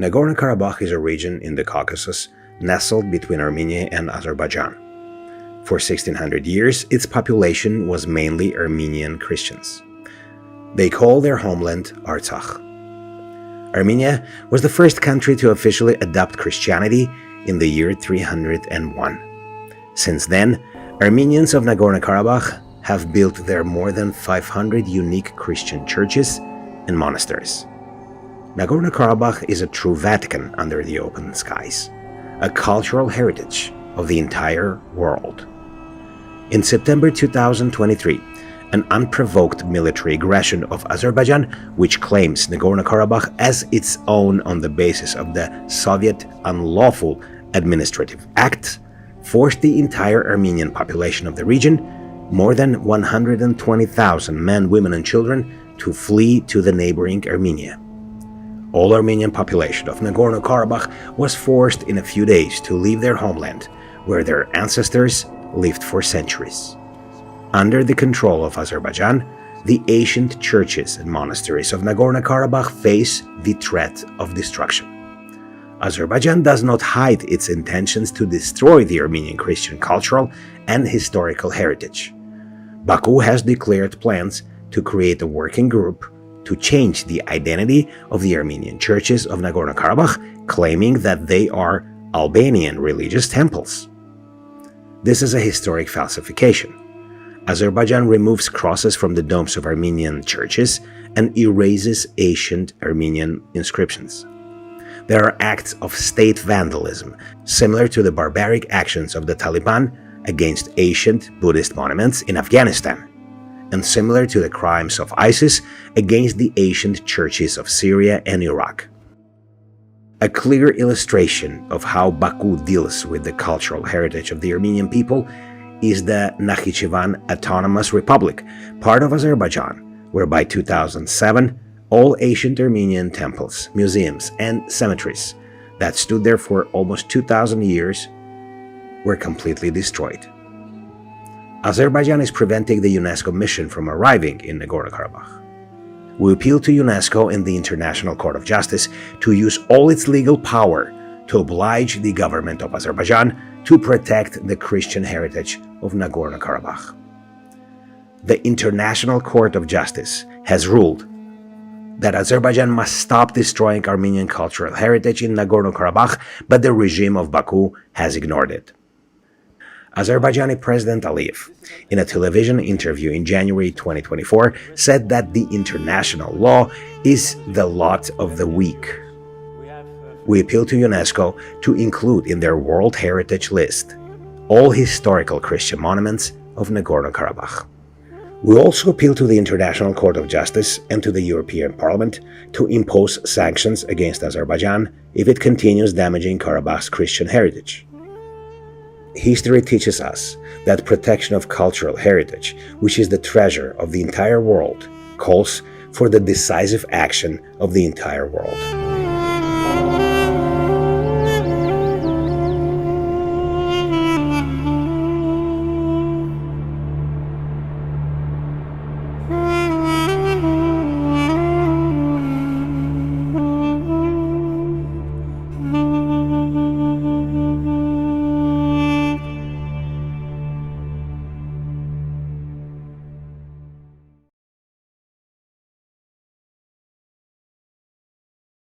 Nagorno-Karabakh is a region in the Caucasus nestled between Armenia and Azerbaijan. For 1600 years, its population was mainly Armenian Christians. They call their homeland Artsakh. Armenia was the first country to officially adopt Christianity in the year 301. Since then, Armenians of Nagorno-Karabakh have built their more than 500 unique Christian churches and monasteries. Nagorno-Karabakh is a true Vatican under the open skies, a cultural heritage of the entire world. In September 2023, an unprovoked military aggression of Azerbaijan, which claims Nagorno-Karabakh as its own on the basis of the Soviet Unlawful Administrative Act, forced the entire Armenian population of the region, more than 120,000 men, women, and children, to flee to the neighboring Armenia. All Armenian population of Nagorno-Karabakh was forced in a few days to leave their homeland, where their ancestors lived for centuries. Under the control of Azerbaijan, the ancient churches and monasteries of Nagorno-Karabakh face the threat of destruction. Azerbaijan does not hide its intentions to destroy the Armenian Christian cultural and historical heritage. Baku has declared plans to create a working group to change the identity of the Armenian churches of Nagorno-Karabakh, claiming that they are Albanian religious temples. This is a historic falsification. Azerbaijan removes crosses from the domes of Armenian churches and erases ancient Armenian inscriptions. There are acts of state vandalism, similar to the barbaric actions of the Taliban against ancient Buddhist monuments in Afghanistan, and similar to the crimes of ISIS against the ancient churches of Syria and Iraq. A clear illustration of how Baku deals with the cultural heritage of the Armenian people is the Nakhichevan Autonomous Republic, part of Azerbaijan, where by 2007, all ancient Armenian temples, museums, and cemeteries that stood there for almost 2,000 years were completely destroyed. Azerbaijan is preventing the UNESCO mission from arriving in Nagorno-Karabakh. We appeal to UNESCO and the International Court of Justice to use all its legal power to oblige the government of Azerbaijan to protect the Christian heritage of Nagorno-Karabakh. The International Court of Justice has ruled that Azerbaijan must stop destroying Armenian cultural heritage in Nagorno-Karabakh, but the regime of Baku has ignored it. Azerbaijani President Aliyev, in a television interview in January 2024, said that the international law is the lot of the weak. We appeal to UNESCO to include in their World Heritage List all historical Christian monuments of Nagorno-Karabakh. We also appeal to the International Court of Justice and to the European Parliament to impose sanctions against Azerbaijan if it continues damaging Karabakh's Christian heritage. History teaches us that protection of cultural heritage, which is the treasure of the entire world, calls for the decisive action of the entire world.